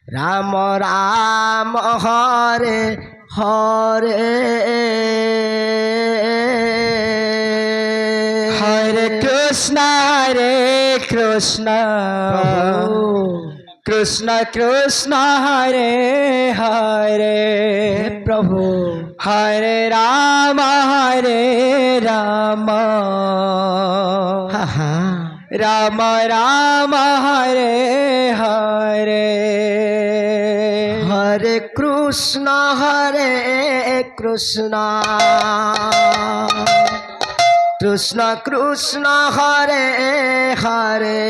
Ram Ram Hare Hare Hare Krishna Krishna Krishna Hare Hare Prabhu Hare Ram Ram Ram Hare Hare Hare Krishna Krishna Krishna Hare Hare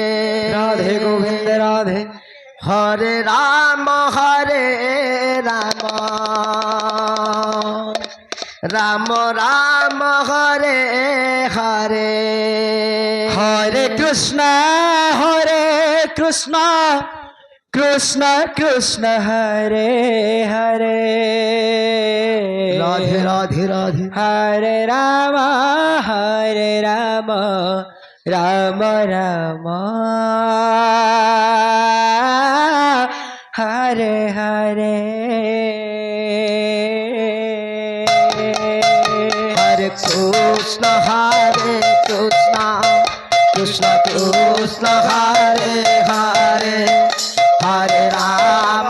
Radhe Govinda Radhe Hare Ram Ram Ram Hare Hare Hare Krishna Krishna Krishna Hare Hare Radhe Radhe Radhe Hare Ram Ram Ram Hare Hare Hare Krishna Krishna Krishna Hare Hare Hare Ram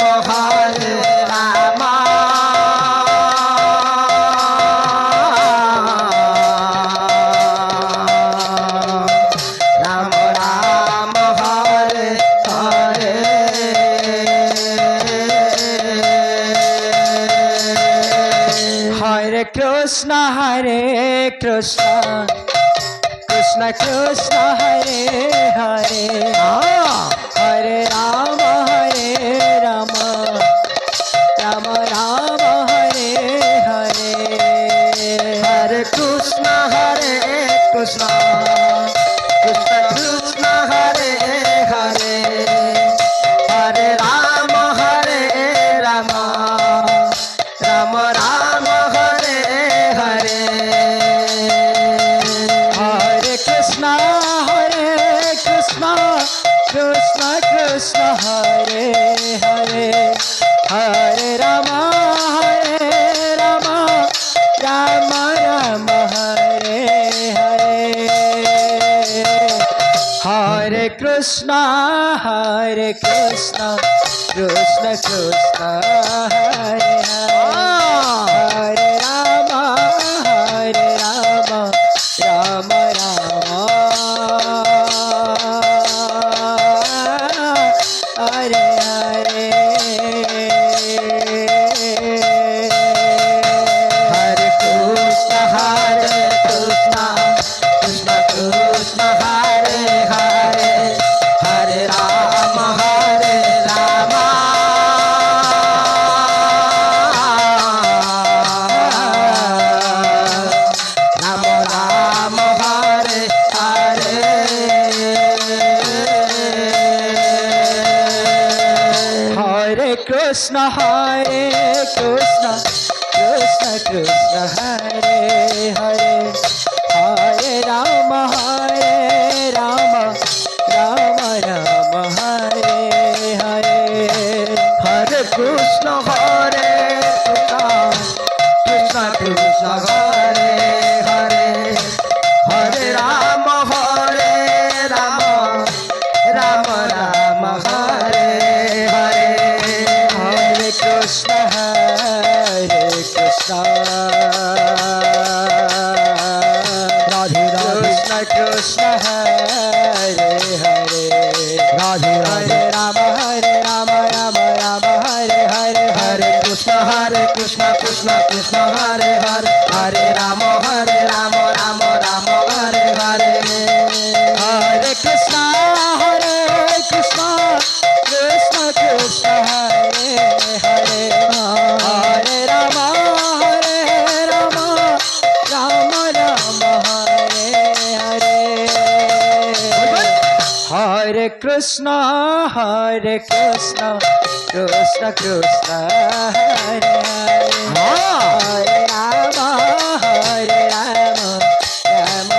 Ram Ram Hare Hare Hare Krishna Krishna Krishna Hare Hare Hare Ram Ram Ram Hare Hare Hare Krishna Krishna Krishna Hare Hare Hare Ram Ram Ram Hare Hare Hare Krishna Krishna Krishna Hare Hare Hare Ram Ram Hare Hare Hare Krishna Krishna Krishna Hare Hare Ram Ram Hare Hare Hare Krishna Krishna Krishna Hare Hare Hare Ram Ram Ram Hare Hare Hare Krishna Krishna Hare Hare Hare Ram Ram Hare Hare Hare Krishna Krishna Krishna Hare Hare Hare Ram Ram Hare Hare Hare Krishna Radhe Radhe Krishna Hare Hare Radhe Radhe Ram Hare Hare Hare Krishna Krishna Krishna Hare Hare Hare Ram Ram Hare Hare Hare Krishna Krishna Hare Hare Hare Ram Ram Hare Hare Hare Krishna Krishna Krishna Hare Hare Hare Ram Ram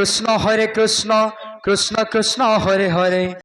Krishna Krishna Krishna Krishna Hare Hare